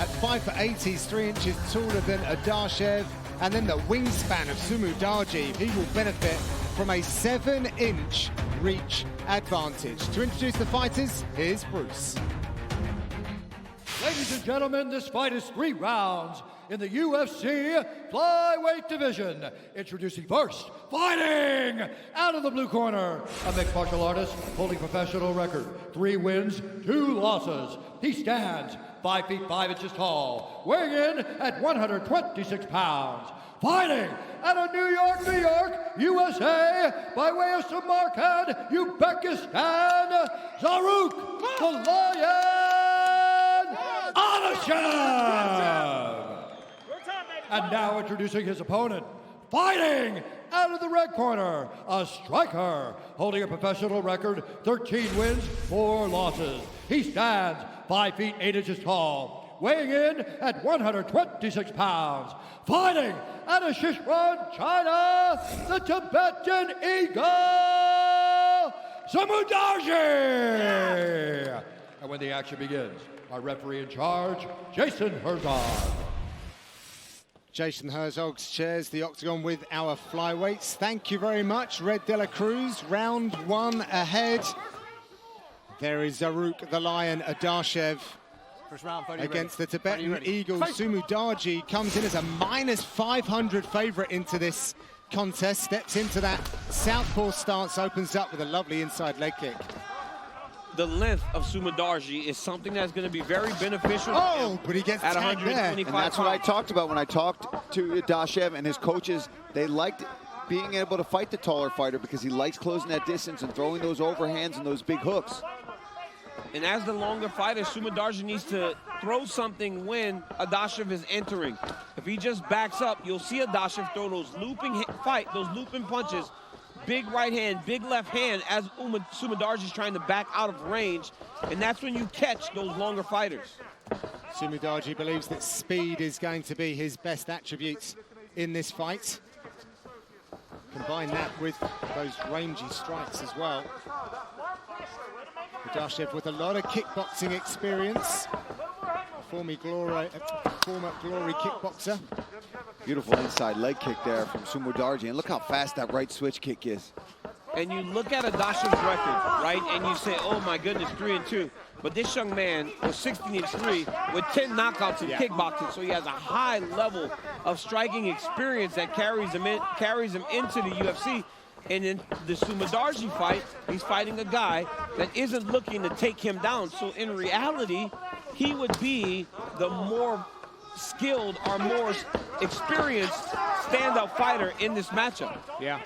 At 5'8", he's 3 inches taller than Adashev. And then the wingspan of Sumudaji, he will benefit from a 7-inch reach advantage. To introduce the fighters, here's Bruce. Ladies and gentlemen, this fight is 3 rounds in the UFC flyweight division. Introducing first, fighting out of the blue corner, a mixed martial artist holding professional record, 3 wins, 2 losses. He stands 5 feet 5 inches tall, weighing in at 126 pounds. Fighting out of New York, USA, by way of Samarkand, Uzbekistan, Zarruch the Lion Adashev. And now introducing his opponent, fighting out of the red corner, a striker holding a professional record, 13 wins, 4 losses. He stands 5 feet 8 inches tall, weighing in at 126 pounds. Fighting out of Sichuan, China, the Tibetan Eagle, Sumudaji. And when the action begins, our referee in charge, Jason Herzog. Jason Herzog shares the octagon with our flyweights. Thank you very much, Red De La Cruz. Round 1 ahead. There is Zarruch the Lion Adashev against the Tibetan Eagle. Sumudaji comes in as a -500 favorite into this contest. Steps into that southpaw stance, opens up with a lovely inside leg kick. The length of Sumudaji is something that's going to be very beneficial. Oh, but he gets at tagged there. 125 And that's what I talked about when I talked to Adashev and his coaches. They liked being able to fight the taller fighter because he likes closing that distance and throwing those overhands and those big hooks. And as the longer fighter, Sumudaji needs to throw something when Adashev is entering. If he just backs up, you'll see Adashev throw those looping punches, big right hand, big left hand, as Sumudaji is trying to back out of range, and that's when you catch those longer fighters. Sumudaji believes that speed is going to be his best attributes in this fight. Combine that with those rangy strikes as well. Adashev with a lot of kickboxing experience. Former glory kickboxer. Beautiful inside leg kick there from Sumudaji. And look how fast that right switch kick is. And you look at Adashev's record, right, and you say, oh my goodness, 3-2. But this young man was 16-3 with 10 knockouts in kickboxing, so he has a high level of striking experience that carries him into the UFC. And in the Sumudaji fight, he's fighting a guy that isn't looking to take him down. So in reality, he would be the more skilled or more experienced standout fighter in this matchup. Yeah.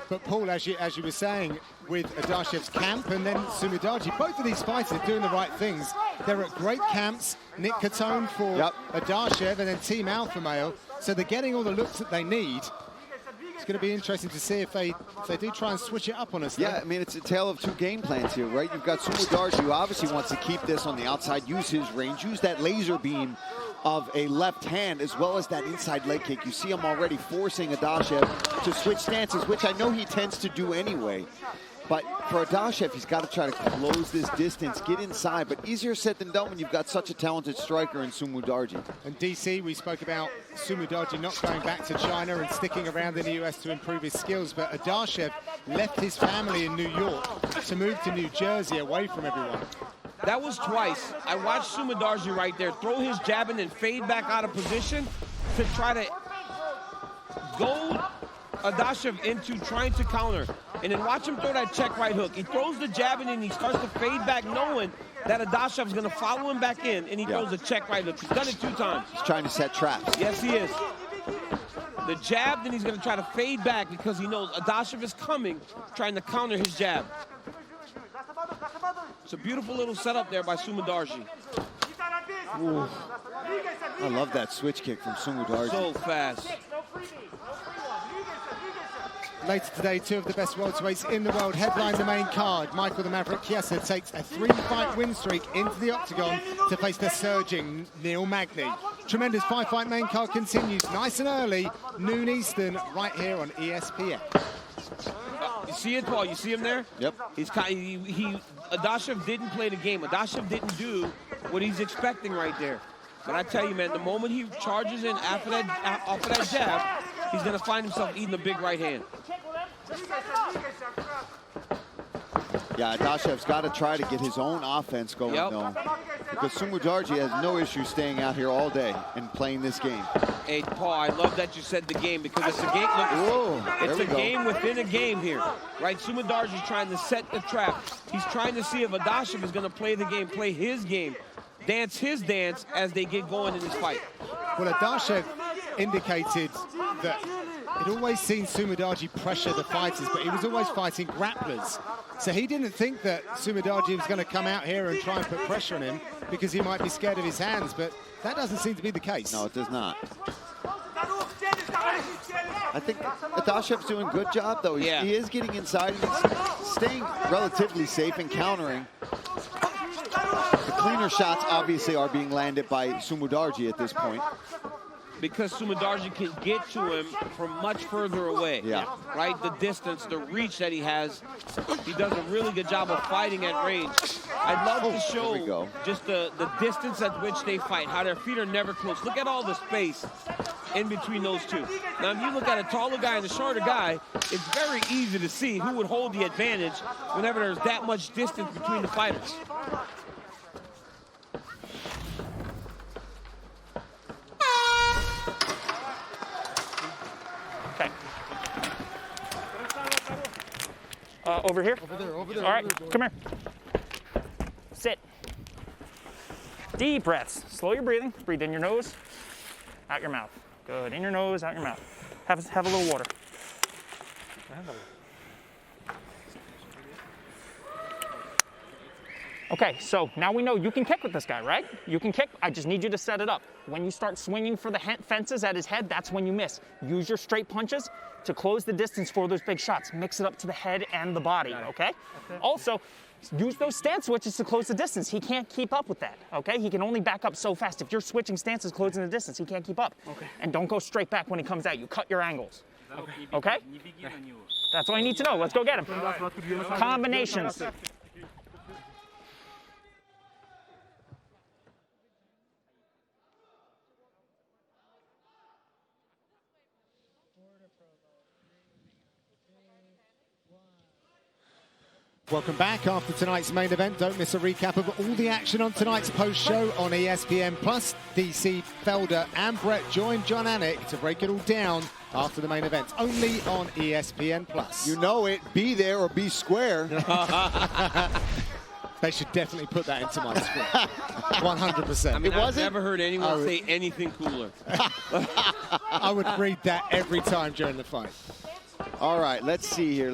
But Paul, as you were saying, with Adashev's camp and then Sumudaji, both of these fighters are doing the right things. They're at great camps. Nick Catone for Adashev and then Team Alpha Male. So they're getting all the looks that they need. It's going to be interesting to see if they do try and switch it up on us. Yeah, I mean, it's a tale of 2 game plans here, right? You've got Sumudaji, who obviously wants to keep this on the outside, use his range, use that laser beam of a left hand, as well as that inside leg kick. You see him already forcing Adashev to switch stances, which I know he tends to do anyway. But for Adashev, he's got to try to close this distance, get inside. But easier said than done when you've got such a talented striker in Sumudaji. And DC, we spoke about Sumudaji not going back to China and sticking around in the US to improve his skills. But Adashev left his family in New York to move to New Jersey away from everyone. That was twice. I watched Sumudaji right there throw his jab and then fade back out of position to try to goad Adashev into trying to counter. And then watch him throw that check right hook. He throws the jab and then he starts to fade back knowing that Adashev is going to follow him back in, and he throws a check right hook. He's done it 2 times. He's trying to set traps. Yes, he is. The jab, then he's going to try to fade back because he knows Adashev is coming, trying to counter his jab. It's a beautiful little setup there by Sumudaji. Ooh. I love that switch kick from Sumudaji. So fast. Later today, 2 of the best welterweights in the world headline the main card. Michael the Maverick Chiesa takes a 3-fight win streak into the octagon to face the surging Neil Magny. Tremendous 5-fight main card continues nice and early, noon Eastern, right here on ESPN. You see it, Paul? You see him there? Yep. Adashev didn't play the game. Adashev didn't do what he's expecting right there. But I tell you, man, the moment he charges in after that, off of that jab, he's going to find himself eating a big right hand. Yeah, Adashev's got to try to get his own offense going, though. Because Sumudaerji has no issue staying out here all day and playing this game. Hey, Paul, I love that you said the game, because it's a game. Look, it's a game within a game here, right? Sumudaerji's trying to set the trap. He's trying to see if Adashev is going to play the game, play his game, dance his dance as they get going in this fight. Well, Adashev indicated that he'd always seen Sumudaerji pressure the fighters, but he was always fighting grapplers. So he didn't think that Sumudaerji was going to come out here and try and put pressure on him because he might be scared of his hands, but that doesn't seem to be the case. No, it does not. I think Adashev's doing a good job, though. He is getting inside and he's staying relatively safe and countering. The cleaner shots, obviously, are being landed by Sumudaerji at this point. Because Sumudaerji can get to him from much further away. Right? The distance, the reach that he has. He does a really good job of fighting at range. I'd love to show just the distance at which they fight, how their feet are never close. Look at all the space in between those two. Now, if you look at a taller guy and a shorter guy, it's very easy to see who would hold the advantage whenever there's that much distance between the fighters. Over here? Over there. All right, come here. Sit. Deep breaths. Slow your breathing. Breathe in your nose, out your mouth. Good. In your nose, out your mouth. Have a little water. Okay, so now we know you can kick with this guy, right? You can kick. I just need you to set it up. When you start swinging for the fences at his head, that's when you miss. Use your straight punches to close the distance for those big shots. Mix it up to the head and the body, okay? Also, use those stance switches to close the distance. He can't keep up with that, okay? He can only back up so fast. If you're switching stances, closing the distance, he can't keep up. Okay. And don't go straight back when he comes at you. Cut your angles, okay? That's all I need to know. Let's go get him. Combinations. Welcome back after tonight's main event. Don't miss a recap of all the action on tonight's post-show on ESPN+. DC Felder and Brett join John Anik to break it all down after the main event, only on ESPN+. You know it, be there or be square. They should definitely put that into my script. 100%. I mean, I've never heard anyone say anything cooler. I would read that every time during the fight. All right, let's see here.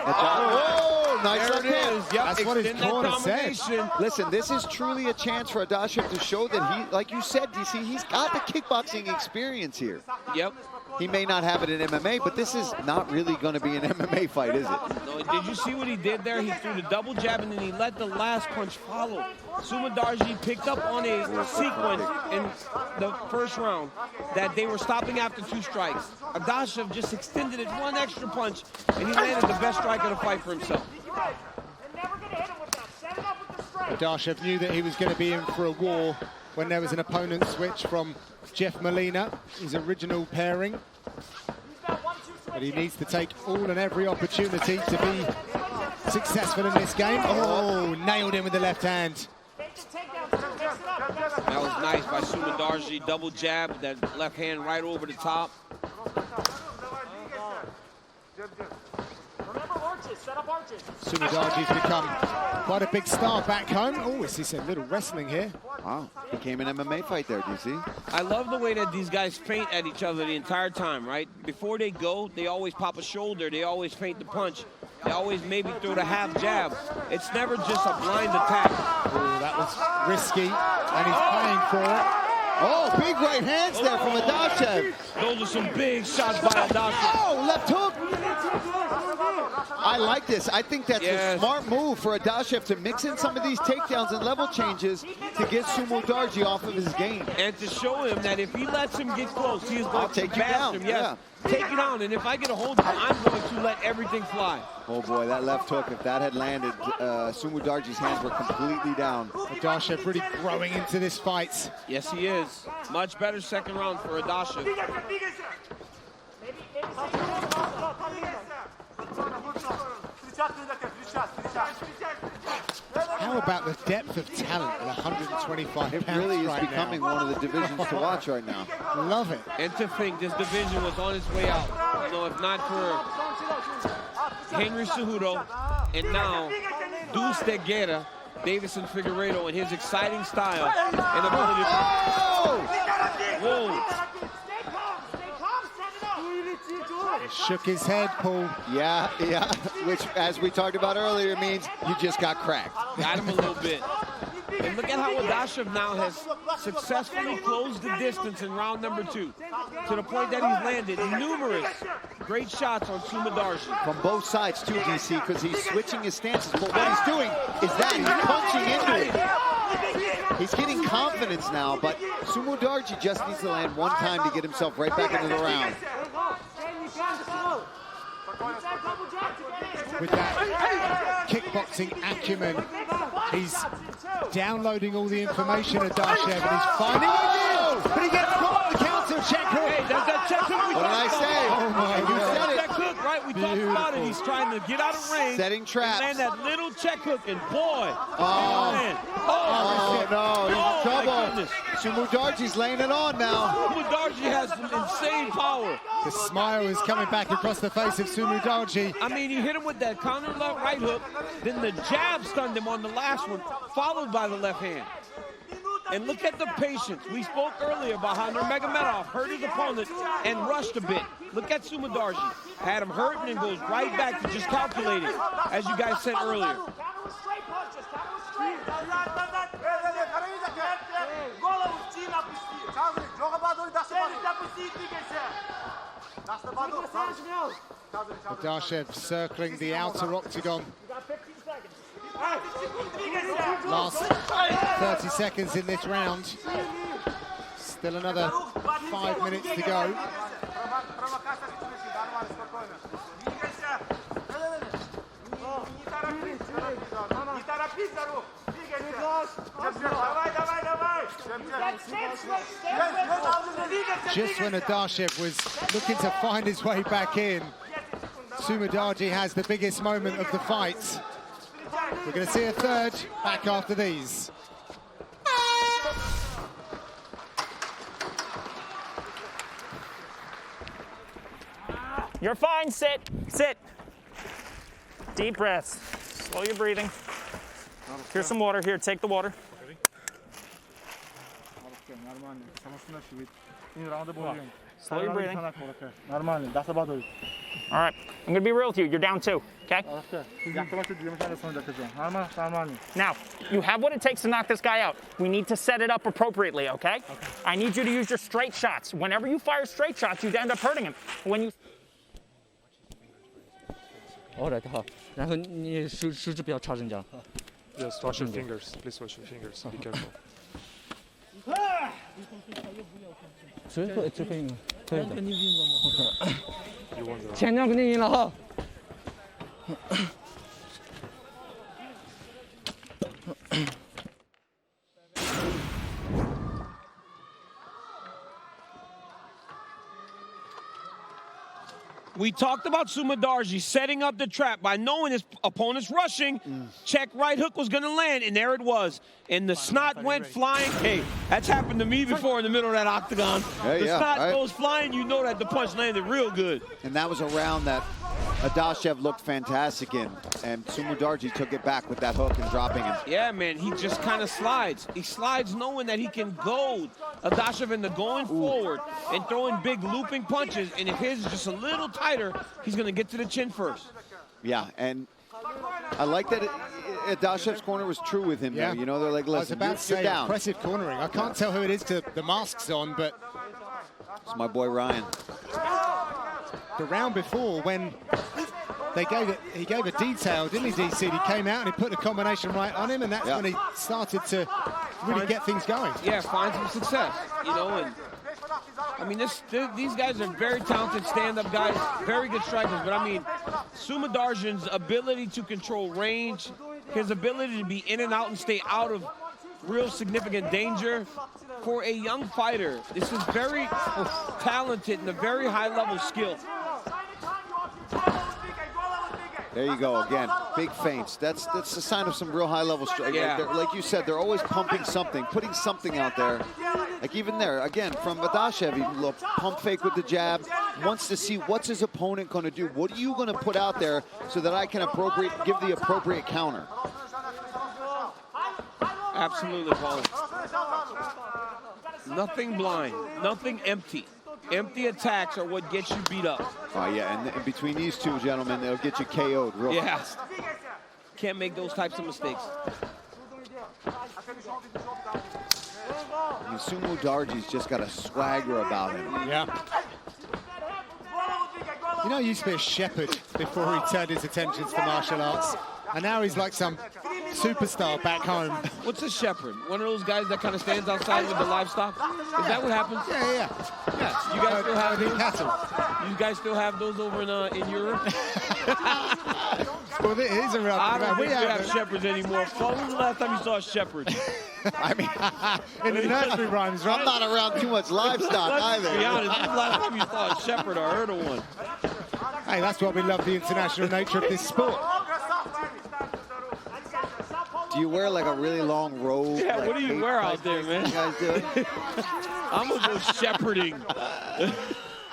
Oh, nice left hand. Yep, that's what his corner said. Listen, this is truly a chance for Adashev to show that he, like you said, DC, he's got the kickboxing experience here. Yep. He may not have it in MMA, but this is not really going to be an MMA fight, is it? No, did you see what he did there? He threw the double jab and then he let the last punch follow. Sumudaerji picked up on a sequence in the first round that they were stopping after 2 strikes. Adashev just extended it 1 extra punch, and he landed the best strike of the fight for himself. Adashev knew that he was going to be in for a war when there was an opponent switch from Jeff Molina, his original pairing. But he needs to take all and every opportunity to be successful in this game. Oh, nailed him with the left hand. That was nice by Sumudaerji. Double jab, that left hand right over the top. Sumudaerji's become quite a big star back home. Oh, we see some little wrestling here. Wow, became an MMA fight there, DC. I love the way that these guys feint at each other the entire time, right? Before they go, they always pop a shoulder. They always feint the punch. They always maybe throw the half jab. It's never just a blind attack. Oh, that was risky, and he's paying for it. Oh, big right hands there from Adashev. Those are some big shots by Adashev. Oh, left hook. I like this. I think that's a smart move for Adashev to mix in some of these takedowns and level changes to get Sumudaerji off of his game. And to show him that if he lets him get close, he is going to take you down. him. Yes. Take it down, and if I get a hold of him, I'm going to let everything fly. Oh boy, that left hook, if that had landed, Sumudarji's hands were completely down. Adashev really growing into this fight. Yes, he is. Much better second round for Adashev. How about the depth of talent at 125 pounds? It really is right becoming now. one of the divisions to watch right now. Love it. And to think this division was on its way out. You know, if not for Henry Cejudo and now Deuce de Guerra, Davison Figueiredo, and his exciting style and ability to... Whoa! Shook his head, Paul. Yeah, which, as we talked about earlier, means you just got cracked. Got him a little bit. And look at how Adashev now has successfully closed the distance in round number 2, to the point that he's landed numerous great shots on Sumudarji. From both sides, too, DC, because he's switching his stances. But what he's doing is that he's punching into it. He's getting confidence now, but Sumudarji just needs to land one time to get himself right back into the round. With that kickboxing acumen, he's downloading all the information, Adashev, and he's finding it. But he gets caught on the counter check hook. Hey, that's that check hook we What did I talked say? about. Oh my You God. said it. Check hook, right? We talked about it. He's trying to get out of range. Setting traps. And land that little check hook, and boy, Oh, no, he's in my trouble. goodness. Sumudarji's laying it on now. Sumudarji has some insane power. The smile is coming back across the face of Sumudarji. I mean, he hit him with that counter left right hook, then the jab stunned him on the last one, followed by the left hand. And look at the patience. We spoke earlier about how Nurmagomedov hurt his opponent and rushed a bit. Look at Sumudarji. Had him hurt and then goes right back to just calculating, as you guys said earlier. Adashev circling the outer octagon. Last 30 seconds in this round. Still another 5 minutes to go. Just when Adashev was looking to find his way back in, Sumudarji has the biggest moment of the fight. We're going to see a third back after these. You're fine, sit, sit. Deep breaths, slow your breathing. Here's some water, here, take the water. Slow your breathing. All right, I'm gonna be real with you, you're down 2, okay? Now, you have what it takes to knock this guy out. We need to set it up appropriately, okay? I need you to use your straight shots. Whenever you fire straight shots, you end up hurting him. When you... Alright, 好。然后你食指不要朝人家。 Just wash your fingers. Please wash your fingers. Be careful. 这可以吗？可以的。 You won the 前两肯定赢了哈。 We talked about Sumudarji setting up the trap by knowing his opponent's rushing. Check right hook was going to land, and there it was. And the snot went flying. Hey, that's happened to me before in the middle of that octagon. The snot goes flying, you know that the punch landed real good. And that was a round that Adashev looked fantastic in, and Sumudarji took it back with that hook and dropping him. Yeah, man, he just kind of slides. He slides knowing that he can goad Adashev into going forward and throwing big looping punches, and if his is just a little tighter, he's going to get to the chin first. Yeah, and I like that Adashev's corner was true with him. Yeah. There. You know, they're like, listen, I was about to say, down. impressive cornering. I can't tell who it is to the masks on, but it's my boy Ryan. The round before, when he gave a detail, didn't he, DC? He came out and he put the combination right on him, and that's when he started to really get things going. Yeah, find some success, you know, and I mean, these guys are very talented stand-up guys, very good strikers. But I mean, Sumadarjan's ability to control range, his ability to be in and out and stay out of real significant danger. For a young fighter, this is very talented and a very high-level skill. There you go again. Big feints. That's a sign of some real high-level strike. Yeah. Like you said, they're always pumping something, putting something out there. Like even there, again, from Adashev, he look pump fake with the jab. Wants to see what's his opponent going to do. What are you going to put out there so that I can give the appropriate counter? Absolutely, Paul. Nothing blind, nothing empty. Empty attacks are what gets you beat up. Oh, yeah, and between these two gentlemen, they'll get you KO'd real fast. Can't make those types of mistakes. Sumadarji's just got a swagger about him. Yeah. You know, he used to be a shepherd before he turned his attentions to martial arts. And now he's like some superstar back home. What's a shepherd? One of those guys that kind of stands outside with the livestock? Is that what happens? Yeah. You guys still have those? Cattle. You guys still have those over in Europe? Well, it is around. I don't think we have shepherds anymore. Paul, when was the last time you saw a shepherd? I mean, in the nursery rhymes, right? I'm not around too much livestock either. To be honest, when was the last time you saw a shepherd or heard of one? Hey, that's why we love the international nature of this sport. Do you wear like a really long robe? Yeah, like what do you wear out there, man? You guys do? I'm gonna go shepherding.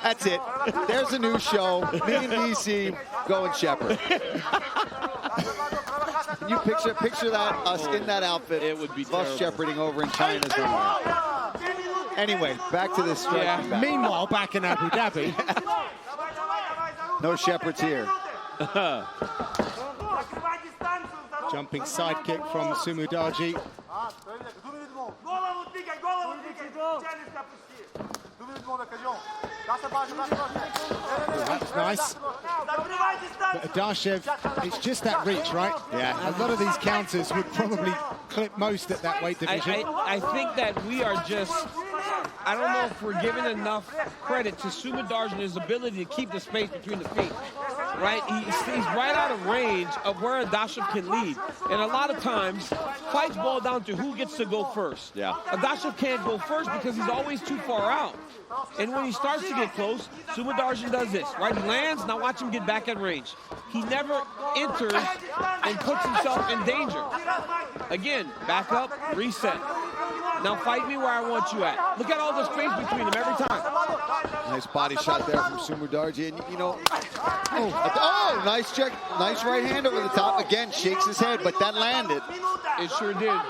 That's it. There's a new show. Me and DC going shepherd. You picture that, us in that outfit. It would be us terrible. shepherding over in China somewhere. Anyway, back to this striking battle. Meanwhile, back in Abu Dhabi. No shepherds here. Jumping side kick from Sumadarji. That's nice. But Adashev, it's just that reach, right? Yeah. A lot of these counters would probably clip most at that weight division. I think that we are just, I don't know if we're giving enough credit to Sumadarjan and his ability to keep the space between the feet. Right? He's right out of range of where Adashev can lead. And a lot of times, fights boil down to who gets to go first. Yeah. Adashev can't go first because he's always too far out. And when he starts to get close, Sumadarjan does this, right? He lands, now watch him get back at range. He never enters and puts himself in danger. Again, back up, reset. Now fight me where I want you at. Look at all the space between them every time. Nice body shot there from Sumadarji. And, you know, oh, nice check. Nice right hand over the top. Again, shakes his head, but that landed. It sure did.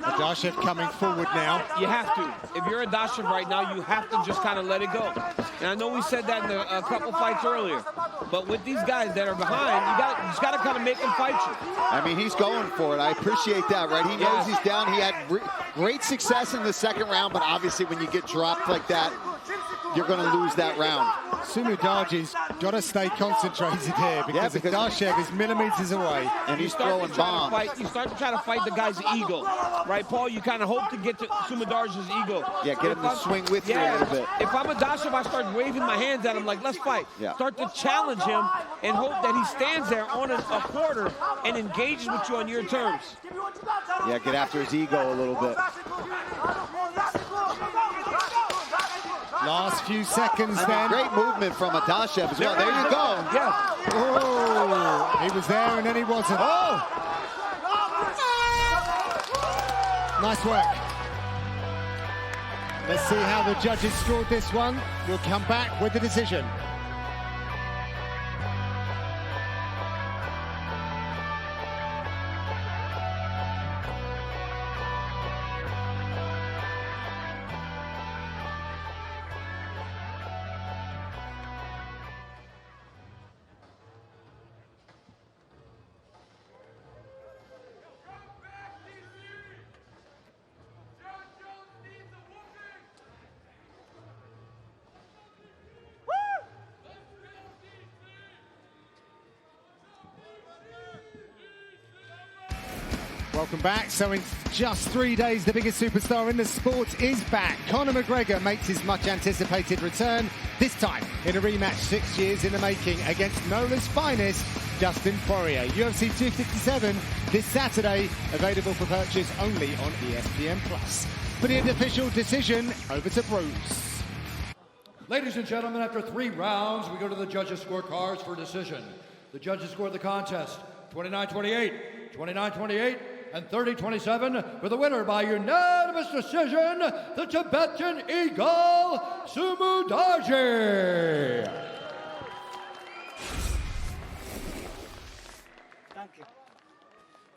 Adashev coming forward now. You have to. If you're Adashev right now, you have to just kind of let it go. And I know we said that in a couple fights earlier, but with these guys that are behind, you just got to kind of make them fight you. I mean, he's going for it. I appreciate that, right? He knows he's down. He had great success in the second round, but obviously when you get dropped like that, you're going to lose that round. Sumadarji's got to stay concentrated here because Adashev is millimeters away. And he's throwing bombs. You start to try to fight the guy's ego. Right, Paul? You kind of hope to get to Sumadarji's ego. Yeah, get him to swing with you a little bit. If I'm Adashev, I start waving my hands at him like, let's fight. Yeah. Start to challenge him and hope that he stands there on a quarter and engages with you on your terms. Yeah, get after his ego a little bit. Last few seconds then. Great movement from Adashev as well. There you go. Yeah. Oh, he was there and then he wasn't. Oh! Nice work. Let's see how the judges scored this one. We'll come back with the decision. Welcome back. So in just 3 days, the biggest superstar in the sport is back. Conor McGregor makes his much anticipated return, this time in a rematch 6 years in the making against Nola's finest, Dustin Poirier. UFC 257 this Saturday, available for purchase only on ESPN+. For the official decision, over to Bruce. Ladies and gentlemen, after 3 rounds, we go to the judges' scorecards for decision. The judges scored the contest 29-28, 29-28, and 30-27 for the winner by unanimous decision, the Tibetan Eagle, Sumudaerji.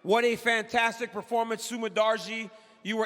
What a fantastic performance, Sumudaerji.